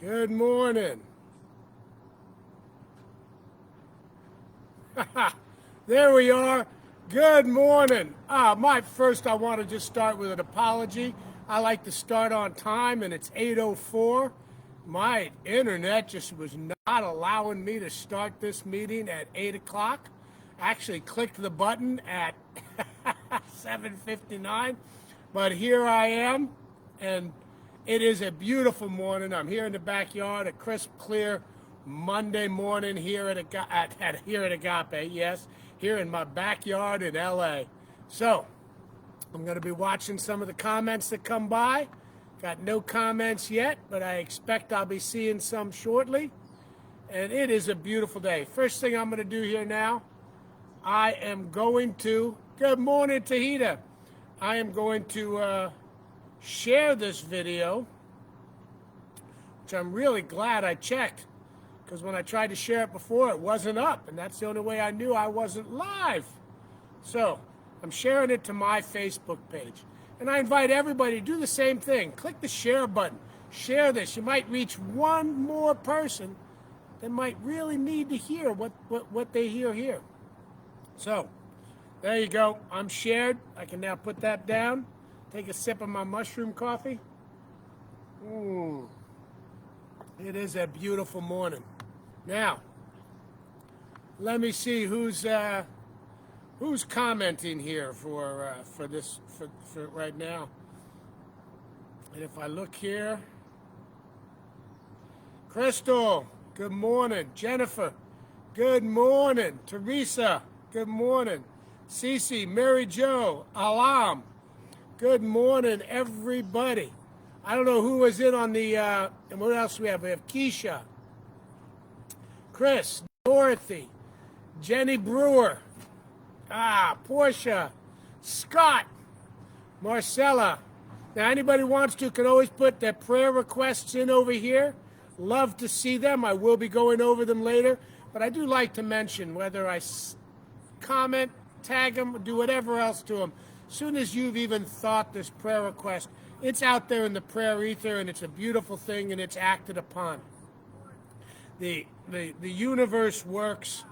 Good morning. There we are. Good morning. First, I want to just start with an apology. I like to start on time, and it's 8:04. My internet just was not allowing me to start this meeting at 8 o'clock. Actually clicked the button at 7:59, but here I am, and it is a beautiful morning. I'm here in the backyard, a crisp, clear Monday morning here at Agape. Yes, here in my backyard in LA. So I'm going to be watching some of the comments that come by. Got no comments yet, but I expect I'll be seeing some shortly. And it is a beautiful day. First thing I'm going to do here now, I am going to, good morning, Tahita. I am going to share this video, which I'm really glad I checked, because when I tried to share it before, it wasn't up, and that's the only way I knew I wasn't live. So I'm sharing it to my Facebook page, and I invite everybody to do the same thing. Click the share button. Share this. You might reach one more person that might really need to hear what they hear here. So there you go. I'm shared. I can now put that down. Take a sip of my mushroom coffee. It is a beautiful morning. Now, let me see who's commenting here for right now. And if I look here, Crystal, good morning. Jennifer, good morning. Teresa, good morning. Cece, Mary Jo, Alam, good morning, everybody. I don't know who was in on the, and what else we have? We have Keisha, Chris, Dorothy, Jenny Brewer, Portia, Scott, Marcella. Now, anybody wants to can always put their prayer requests in over here. Love to see them. I will be going over them later. But I do like to mention whether I comment, tag them, do whatever else to them. As soon as you've even thought this prayer request, it's out there in the prayer ether, and it's a beautiful thing, and it's acted upon. The universe works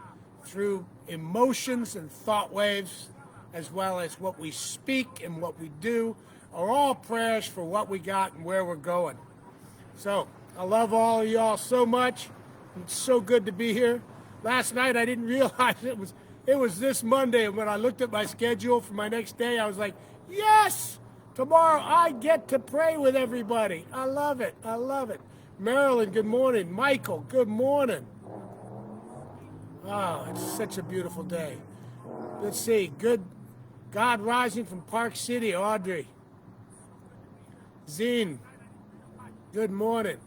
through emotions and thought waves, as well as what we speak and what we do, are all prayers for what we got and where we're going. So I love all of y'all so much. It's so good to be here. Last night I didn't realize it was this Monday, and when I looked at my schedule for my next day, I was like, yes, tomorrow I get to pray with everybody. I love it. I love it. Marilyn, good morning. Michael, good morning. Oh, it's such a beautiful day. Let's see. Good God rising from Park City, Audrey. Zine, good morning.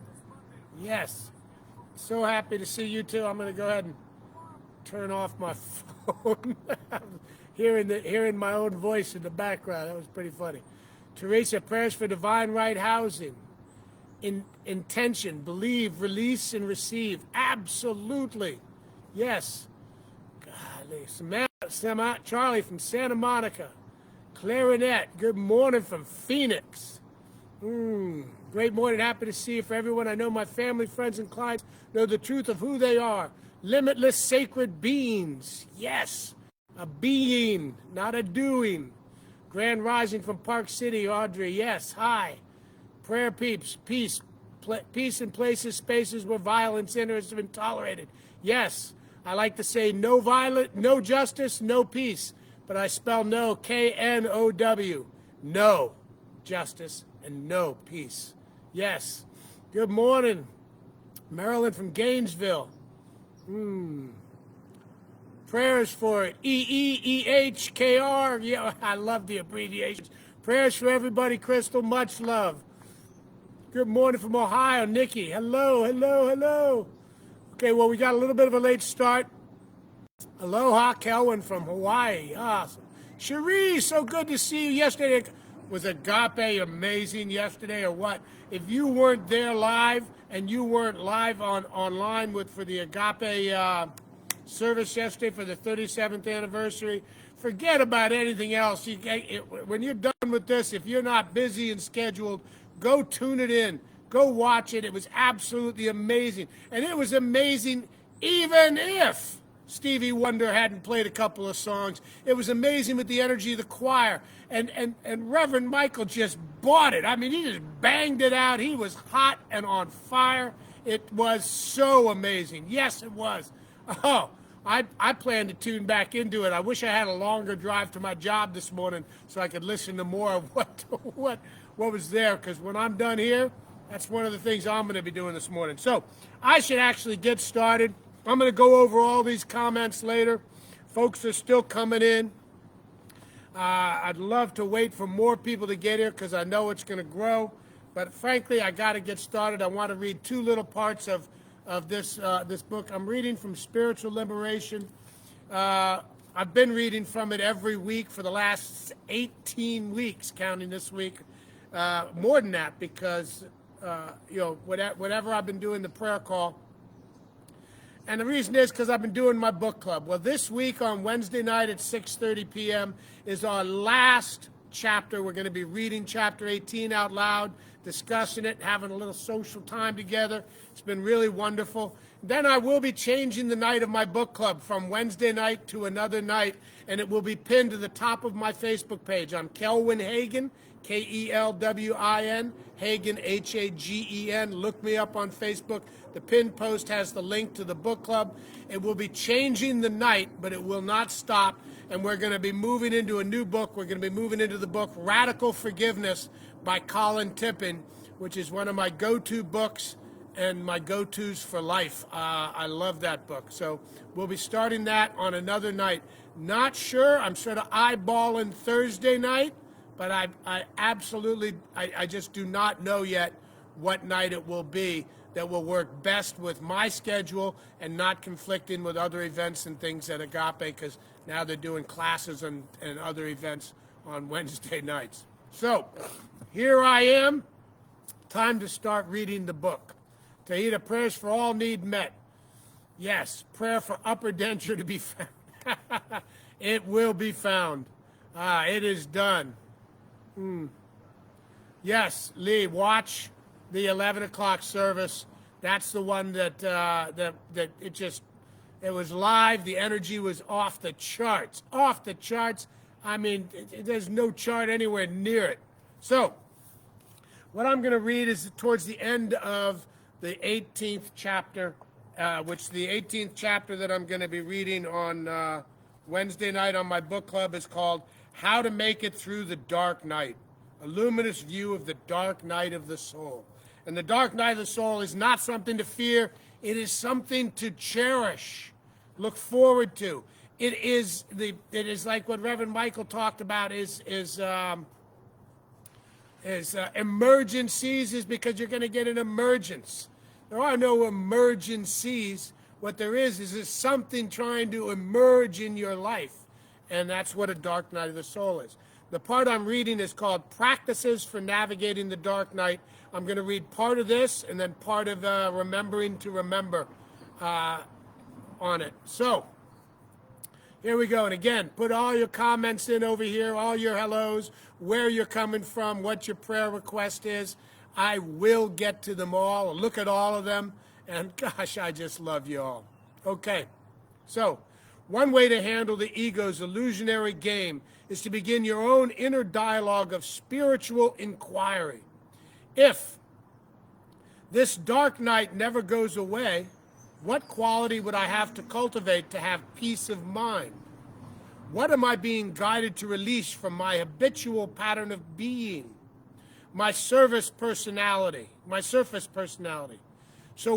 Yes. So happy to see you too. I'm going to go ahead and turn off my phone. hearing my own voice in the background. That was pretty funny. Teresa, prayers for divine right housing. Intention, believe, release, and receive. Absolutely. Yes. Golly. Charlie from Santa Monica. Clarinet, good morning from Phoenix. Great morning. Happy to see you. For everyone I know, my family, friends, and clients know the truth of who they are. Limitless sacred beings. Yes. A being, not a doing. Grand rising from Park City, Audrey. Yes. Hi. Prayer peeps. Peace. Peace in places, spaces where violence enters have been tolerated. Yes. I like to say no violence, no justice, no peace. But I spell no, K-N-O-W. No justice and no peace. Yes. Good morning. Marilyn from Gainesville. Prayers for EEEHKR. Yeah, I love the abbreviations. Prayers for everybody, Crystal. Much love. Good morning from Ohio, Nikki. Hello, hello, hello. Okay, well, we got a little bit of a late start. Aloha, Kelvin from Hawaii. Awesome. Cherie, so good to see you. Yesterday was Agape amazing yesterday, or what? If you weren't there live and you weren't live online for the Agape service yesterday for the 37th anniversary, forget about anything else. When you're done with this, if you're not busy and scheduled, go tune it in. Go watch it. It was absolutely amazing. And it was amazing even if Stevie Wonder hadn't played a couple of songs. It was amazing with the energy of the choir. And Reverend Michael just bought it. I mean, he just banged it out. He was hot and on fire. It was so amazing. Yes, it was. Oh, I plan to tune back into it. I wish I had a longer drive to my job this morning so I could listen to more of what was there. Because when I'm done here, that's one of the things I'm going to be doing this morning. So I should actually get started. I'm going to go over all these comments later. Folks are still coming in. I'd love to wait for more people to get here because I know it's going to grow. But frankly, I got to get started. I want to read two little parts of this book. I'm reading from Spiritual Liberation. I've been reading from it every week for the last 18 weeks, counting this week. More than that, because whatever I've been doing the prayer call. And the reason is because I've been doing my book club. Well, this week on Wednesday night at 6:30 p.m. is our last chapter. We're going to be reading chapter 18 out loud, discussing it, having a little social time together. It's been really wonderful. Then I will be changing the night of my book club from Wednesday night to another night, and it will be pinned to the top of my Facebook page. I'm Kelwin Hagen, Kelwin, Hagen, Hagen. Look me up on Facebook. The pinned post has the link to the book club. It will be changing the night, but it will not stop. And we're going to be moving into a new book. We're going to be moving into the book Radical Forgiveness by Colin Tippin, which is one of my go-to books and my go-tos for life. I love that book. So we'll be starting that on another night. Not sure. I'm sort of eyeballing Thursday night, but I just do not know yet what night it will be that will work best with my schedule and not conflicting with other events and things at Agape, because now they're doing classes and other events on Wednesday nights. So here I am. Time to start reading the book. Tahita, prayers for all need met. Yes, prayer for upper denture to be found. It will be found. It is done. Yes, Lee, watch the 11 o'clock service. That's the one that it was live. The energy was off the charts. Off the charts. I mean, there's no chart anywhere near it. So what I'm going to read is towards the end of the 18th chapter, which the 18th chapter that I'm going to be reading on Wednesday night on my book club is called How to Make It Through the Dark Night, a luminous view of the dark night of the soul. And the dark night of the soul is not something to fear. It is something to cherish, look forward to. It is like what Reverend Michael talked about is emergencies, is because you're going to get an emergence. There are no emergencies. What there is something trying to emerge in your life. And that's what a dark night of the soul is. The part I'm reading is called Practices for Navigating the Dark Night. I'm going to read part of this and then part of Remembering to Remember on it. So here we go. And again, put all your comments in over here, all your hellos, where you're coming from, what your prayer request is. I will get to them all, look at all of them, and gosh, I just love you all. Okay, so one way to handle the ego's illusionary game is to begin your own inner dialogue of spiritual inquiry. If this dark night never goes away, what quality would I have to cultivate to have peace of mind? What am I being guided to release from my habitual pattern of being? My surface personality. So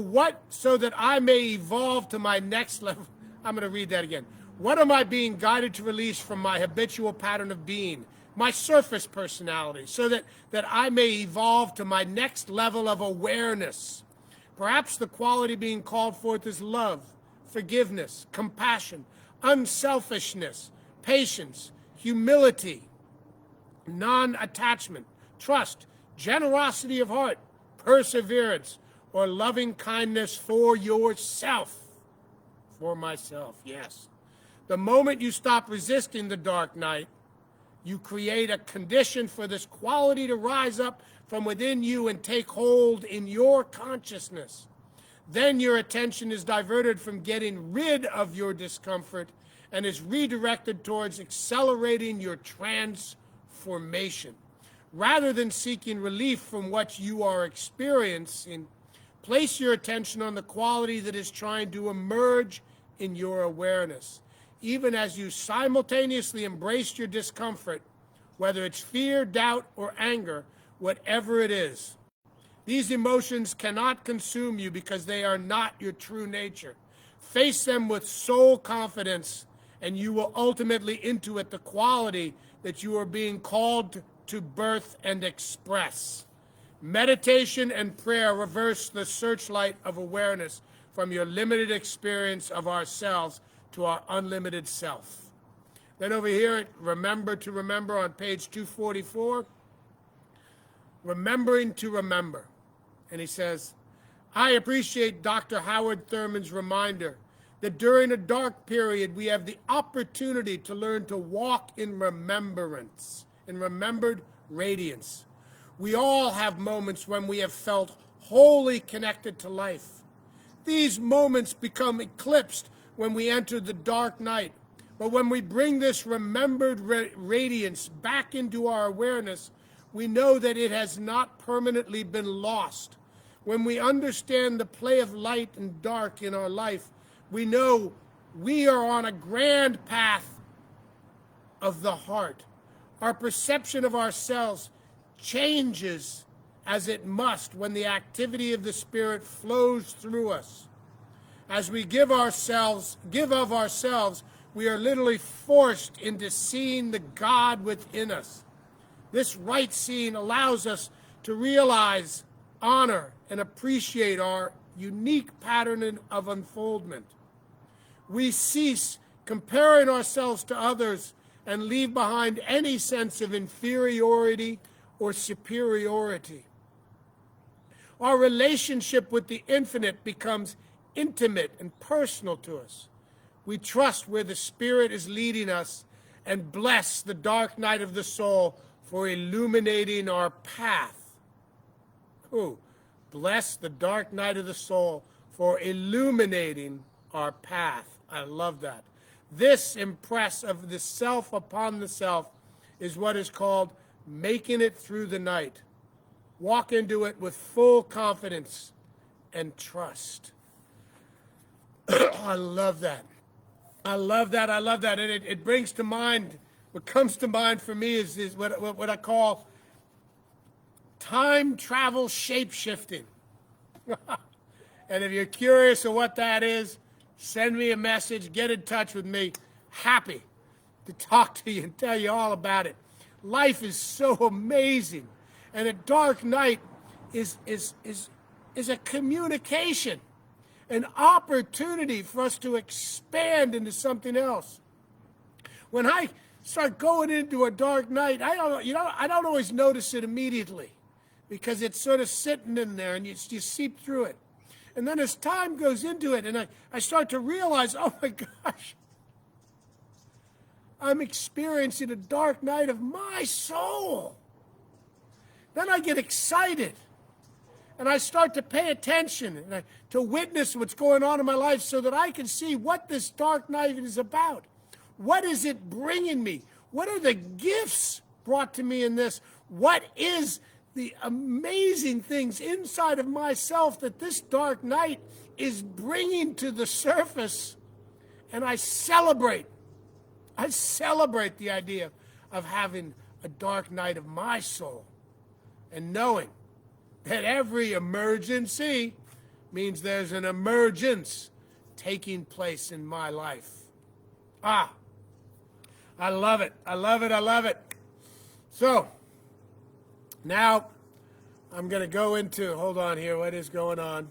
that I may evolve to my next level. I'm going to read that again. What am I being guided to release from my habitual pattern of being? My surface personality, so that I may evolve to my next level of awareness. Perhaps the quality being called forth is love, forgiveness, compassion, unselfishness, patience, humility, non-attachment, trust, generosity of heart, perseverance, or loving kindness for yourself. For myself, yes. The moment you stop resisting the dark night, You create a condition for this quality to rise up from within you and take hold in your consciousness. Then your attention is diverted from getting rid of your discomfort and is redirected towards accelerating your transformation. Rather than seeking relief from what you are experiencing, place your attention on the quality that is trying to emerge in your awareness. Even as you simultaneously embrace your discomfort, whether it's fear, doubt, or anger, whatever it is. These emotions cannot consume you because they are not your true nature. Face them with soul confidence, and you will ultimately intuit the quality that you are being called to birth and express. Meditation and prayer reverse the searchlight of awareness from your limited experience of ourselves to our unlimited self. Then over here, remember to remember on page 244, remembering to remember. And he says, I appreciate Dr. Howard Thurman's reminder that during a dark period, we have the opportunity to learn to walk in remembrance, in remembered radiance. We all have moments when we have felt wholly connected to life. These moments become eclipsed when we enter the dark night. But when we bring this remembered radiance back into our awareness, we know that it has not permanently been lost. When we understand the play of light and dark in our life, we know we are on a grand path of the heart. Our perception of ourselves changes as it must when the activity of the Spirit flows through us. As we give of ourselves, we are literally forced into seeing the God within us. This right seeing allows us to realize, honor, and appreciate our unique pattern of unfoldment. We cease comparing ourselves to others and leave behind any sense of inferiority or superiority. Our relationship with the infinite becomes intimate and personal to us. We trust where the Spirit is leading us and bless the dark night of the soul for illuminating our path. Oh, bless the dark night of the soul for illuminating our path. I love that. This impress of the self upon the self is what is called making it through the night. Walk into it with full confidence and trust. I love that. I love that. I love that. And it brings to mind, what comes to mind for me is what I call time travel shape-shifting. And if you're curious of what that is, send me a message, get in touch with me. Happy to talk to you and tell you all about it. Life is so amazing. And a dark night is a communication, an opportunity for us to expand into something else. When I start going into a dark night, I don't always notice it immediately because it's sort of sitting in there and you seep through it. And then as time goes into it and I start to realize, oh my gosh, I'm experiencing a dark night of my soul. Then I get excited and I start to pay attention and to witness what's going on in my life so that I can see what this dark night is about. What is it bringing me? What are the gifts brought to me in this? What is the amazing things inside of myself that this dark night is bringing to the surface? And I celebrate. I celebrate the idea of having a dark night of my soul and knowing that every emergency means there's an emergence taking place in my life. I love it. I love it. I love it. So, now I'm going to go into, hold on here, what is going on?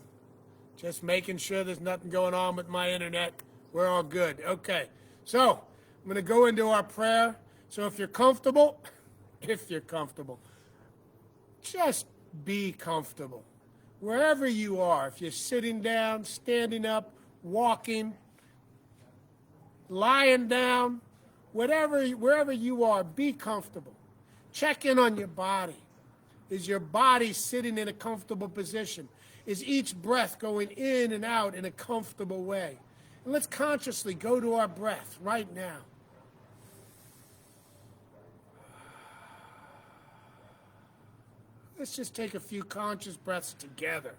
Just making sure there's nothing going on with my internet. We're all good. Okay. So, I'm going to go into our prayer. So if you're comfortable, just be comfortable. Wherever you are, if you're sitting down, standing up, walking, lying down, wherever you are, be comfortable. Check in on your body. Is your body sitting in a comfortable position? Is each breath going in and out in a comfortable way? And let's consciously go to our breath right now. Let's just take a few conscious breaths together.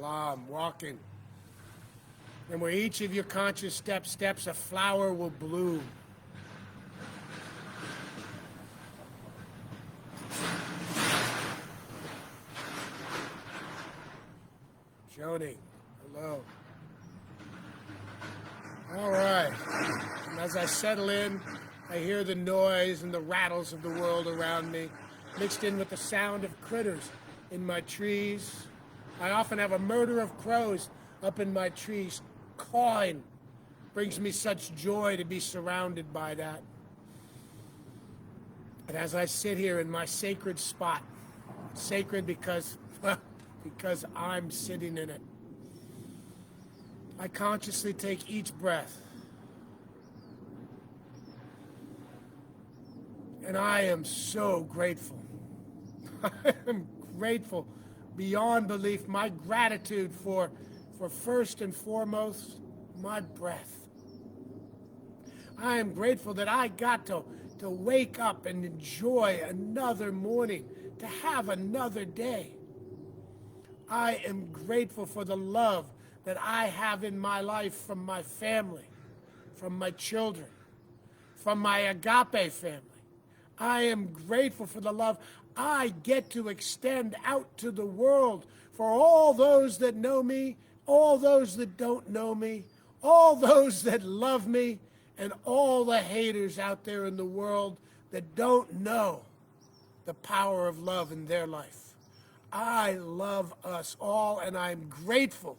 I'm walking. And where each of your conscious steps, a flower will bloom. Joni, hello. All right. And as I settle in, I hear the noise and the rattles of the world around me, mixed in with the sound of critters in my trees. I often have a murder of crows up in my trees cawing. Brings me such joy to be surrounded by that. And as I sit here in my sacred spot, sacred because I'm sitting in it, I consciously take each breath. And I am so grateful. I am grateful beyond belief. My gratitude for first and foremost, my breath. I am grateful that I got to wake up and enjoy another morning, to have another day. I am grateful for the love that I have in my life from my family, from my children, from my agape family. I am grateful for the love I get to extend out to the world for all those that know me, all those that don't know me, all those that love me, and all the haters out there in the world that don't know the power of love in their life. I love us all, and I'm grateful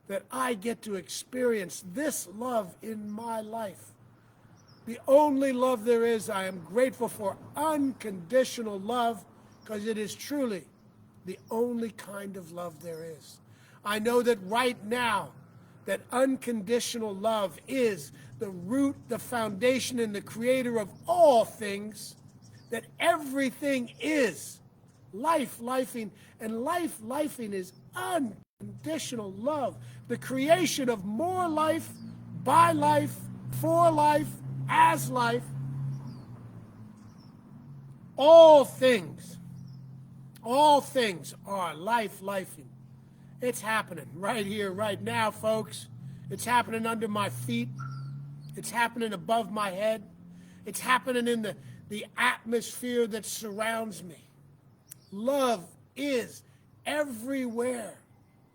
that I get to experience this love in my life. The only love there is. I am grateful for unconditional love, because it is truly the only kind of love there is. I know that right now, that unconditional love is the root, the foundation, and the creator of all things, that everything is life-lifing, and life-lifing is unconditional love, the creation of more life, by life, for life, as life. All things are life-lifing. It's happening right here, right now, folks. It's happening under my feet. It's happening above my head. It's happening in the atmosphere that surrounds me. Love is everywhere,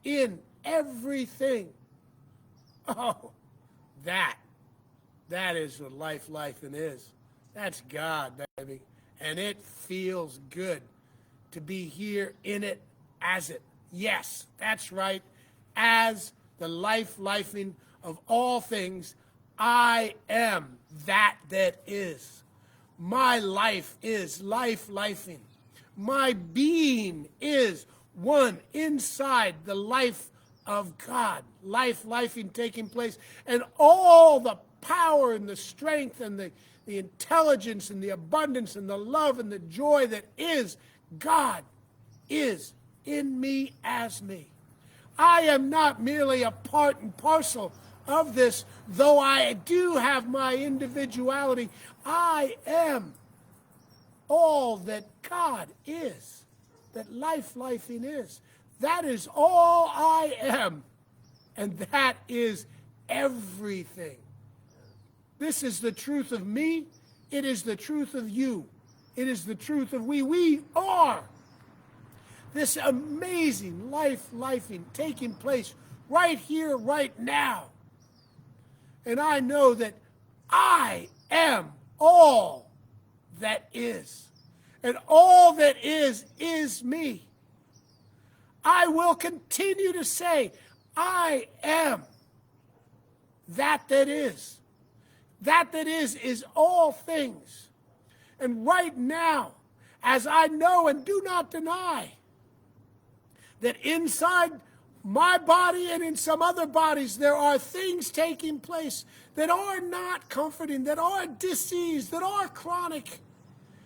in everything. Oh, that is what life-lifing is. That's God, baby. And it feels good to be here in it, as it. Yes, that's right. As the life-lifing of all things, I am that is. My life is life-lifing. My being is one inside the life of God, life-lifing taking place, and all the power and the strength and the intelligence and the abundance and the love and the joy that is God is in me as me. I am not merely a part and parcel of this, though I do have my individuality. I am all that God is, that life-lifing is. That is all I am, and that is everything. This is the truth of me. It is the truth of you. It is the truth of we. We are this amazing life-lifing taking place right here, right now. And I know that I am all that is. And all that is me. I will continue to say, I am that is. That is all things. And right now, as I know and do not deny, that inside my body and in some other bodies there are things taking place that are not comforting, that are diseased, that are chronic.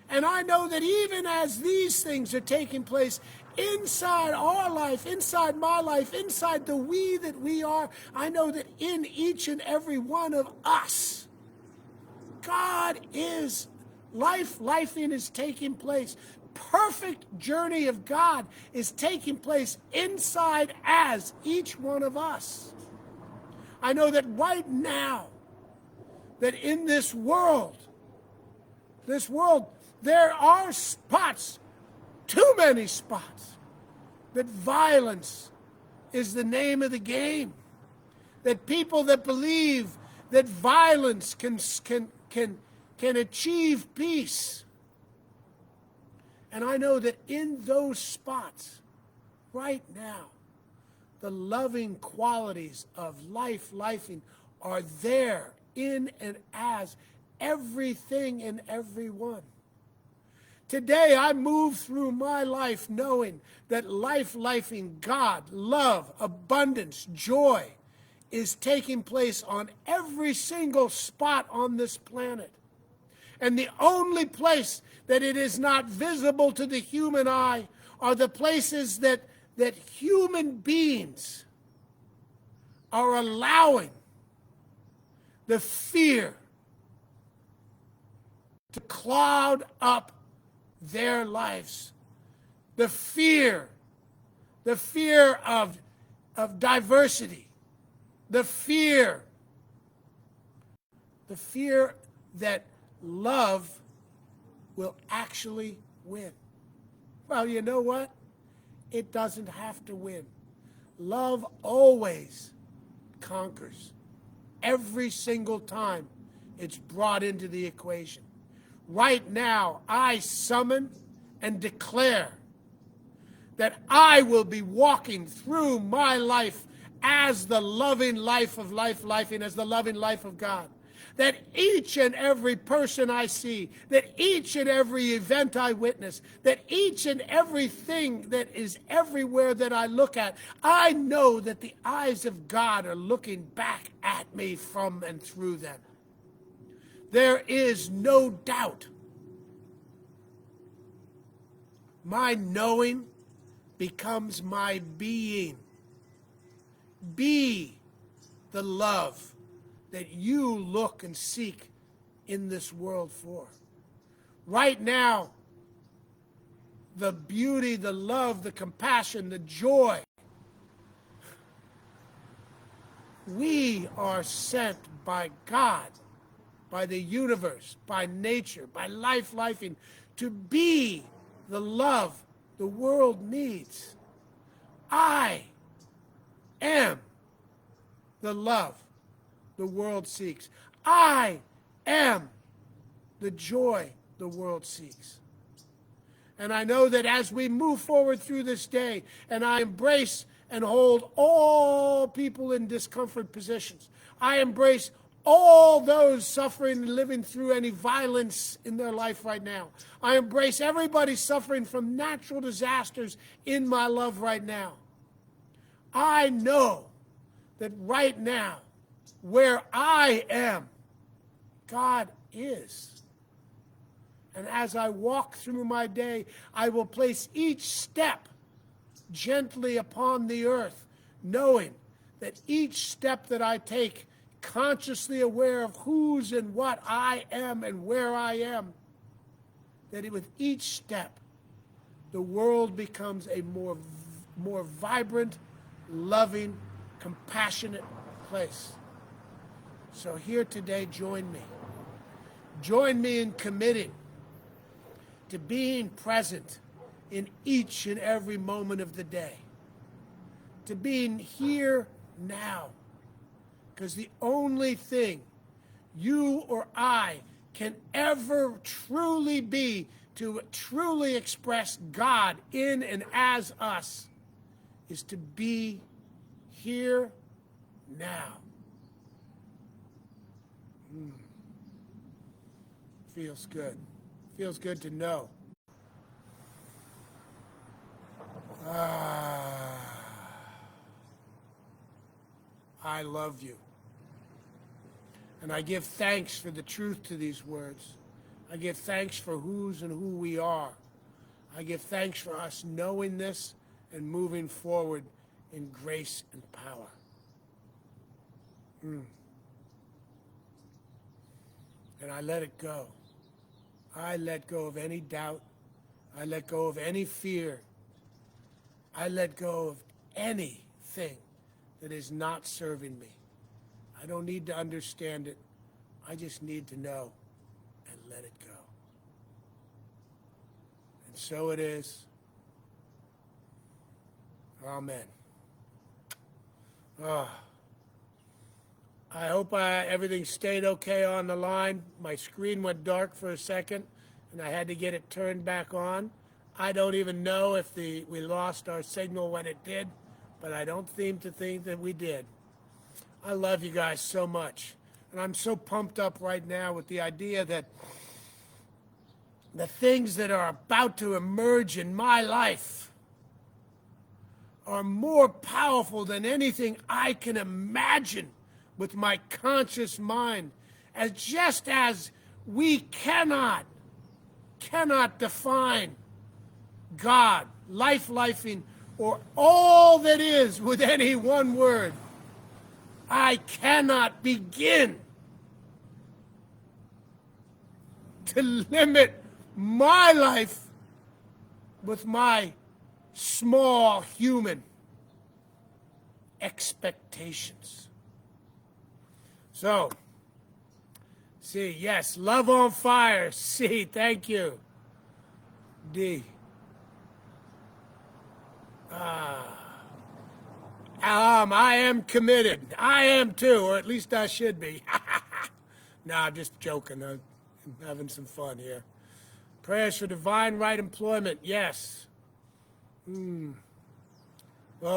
And I know that even as these things are taking place inside our life, inside my life, inside the we that we are, I know that in each and every one of us, God is life. Lifing is taking place. Perfect journey of God is taking place inside as each one of us. I know that right now, that in this world, there are spots, too many spots, that violence is the name of the game. That people that believe that violence can achieve peace. And I know that in those spots, right now, the loving qualities of lifing are there in and as everything and everyone. Today I move through my life knowing that lifing God, love, abundance, joy is taking place on every single spot on this planet. And the only place that it is not visible to the human eye are the places that human beings are allowing the fear to cloud up their lives. The fear of diversity, the fear that love will actually win. Well, you know what? It doesn't have to win. Love always conquers. Every single time it's brought into the equation. Right now, I summon and declare that I will be walking through my life as the loving life of lifing as the loving life of God. That each and every person I see, that each and every event I witness, that each and everything that is everywhere that I look at, I know that the eyes of God are looking back at me from and through them. There is no doubt. My knowing becomes my being. Be the love that you look and seek in this world for. Right now, the beauty, the love, the compassion, the joy. We are sent by God, by the universe, by nature, by lifing, to be the love the world needs. I am the love the world seeks. I am the joy the world seeks. And I know that as we move forward through this day, and I embrace and hold all people in discomfort positions, I embrace all those suffering and living through any violence in their life right now. I embrace everybody suffering from natural disasters in my love right now. I know that right now, where I am, God is. And as I walk through my day, I will place each step gently upon the earth, knowing that each step that I take, consciously aware of whose and what I am and where I am, that with each step, the world becomes a more vibrant, loving, compassionate place. So here today, join me. Join me in committing to being present in each and every moment of the day. To being here now. Because the only thing you or I can ever truly be, to truly express God in and as us, is to be here now. Feels good. Feels good to know. love you. And I give thanks for the truth to these words. I give thanks for whose and who we are. I give thanks for us knowing this and moving forward in grace and power. And I let it go. I let go of any doubt. I let go of any fear. I let go of anything that is not serving me. I don't need to understand it. I just need to know and let it go. And so it is. Amen. I hope everything stayed okay on the line. My screen went dark for a second, and I had to get it turned back on. I don't even know if we lost our signal when it did, but I don't seem to think that we did. I love you guys so much, and I'm so pumped up right now with the idea that the things that are about to emerge in my life are more powerful than anything I can imagine with my conscious mind. As just as we cannot define God, lifing, or all that is with any one word, I cannot begin to limit my life with my small human expectations. So, C, yes, love on fire. C, thank you. D. I am committed. I am too, or at least I should be. No, I'm just joking. I'm having some fun here. Prayers for divine right employment. Yes. Well,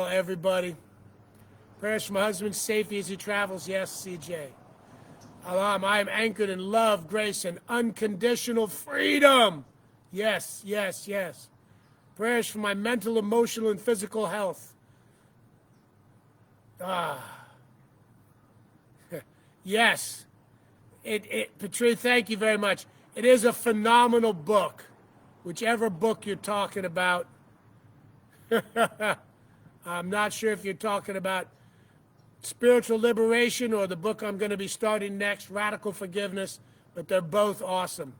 everybody. Prayers for my husband's safety as he travels. Yes, CJ. I am anchored in love, grace, and unconditional freedom. Yes, yes, yes. Prayers for my mental, emotional, and physical health. Yes. Patrice, thank you very much. It is a phenomenal book, whichever book you're talking about. I'm not sure if you're talking about Spiritual Liberation or the book I'm going to be starting next, Radical Forgiveness, but they're both awesome.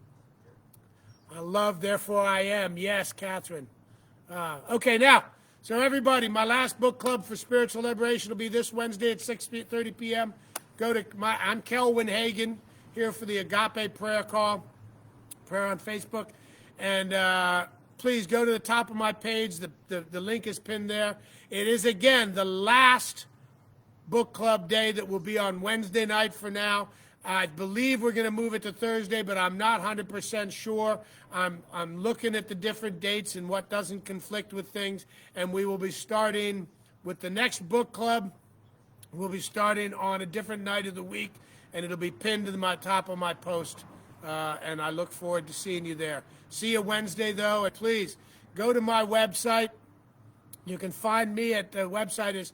I love, therefore I am. Yes, Catherine. Okay, now, so everybody, my last book club for Spiritual Liberation will be this Wednesday at 6:30 p.m. I'm Kelwin Hagan, here for the Agape Prayer Call, prayer on Facebook. And please go to the top of my page. The link is pinned there. It is, again, the last book club day that will be on Wednesday night for now. I believe we're going to move it to Thursday, but I'm not 100% sure. I'm looking at the different dates and what doesn't conflict with things, and we will be starting with the next book club. We'll be starting on a different night of the week, and it'll be pinned to the top of my post, and I look forward to seeing you there. See you Wednesday, though, and please go to my website. You can find me at the website is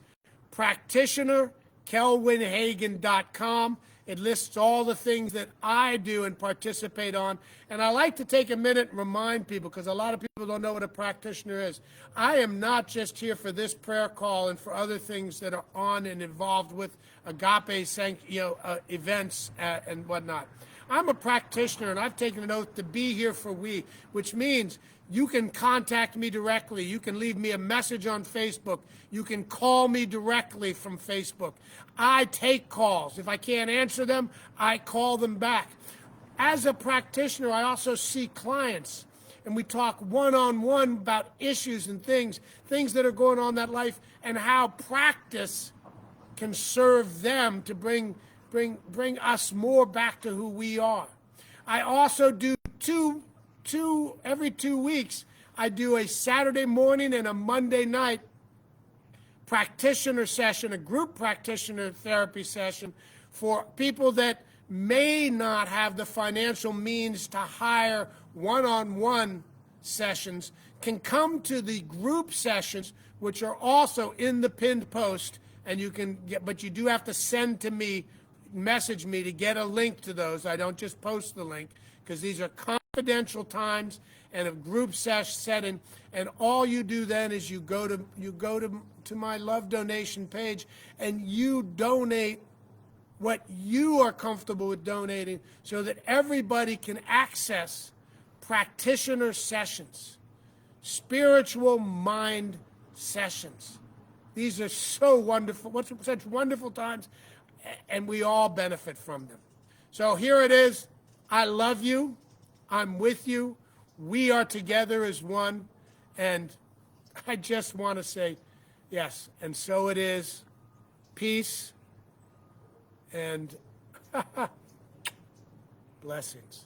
practitionerkelwinhagan.com. It lists all the things that I do and participate on. And I like to take a minute and remind people, because a lot of people don't know what a practitioner is. I am not just here for this prayer call and for other things that are on and involved with Agape events and whatnot. I'm a practitioner, and I've taken an oath to be here for we, which means you can contact me directly. You can leave me a message on Facebook. You can call me directly from Facebook. I take calls. If I can't answer them, I call them back. As a practitioner, I also see clients, and we talk one-on-one about issues and things that are going on in that life, and how practice can serve them to bring us more back to who we are. I also do every 2 weeks, I do a Saturday morning and a Monday night practitioner session, a group practitioner therapy session for people that may not have the financial means to hire one-on-one sessions, can come to the group sessions, which are also in the pinned post, and you can get, but you do have to send to me, message me to get a link to those. I don't just post the link, because these are confidential times and a group setting, and all you do then is you go to my love donation page and you donate what you are comfortable with donating, so that everybody can access practitioner sessions, spiritual mind sessions. These are so wonderful, such wonderful times, and we all benefit from them. So here it is. I love you. I'm with you. We are together as one. And I just want to say, yes, and so it is. Peace and blessings.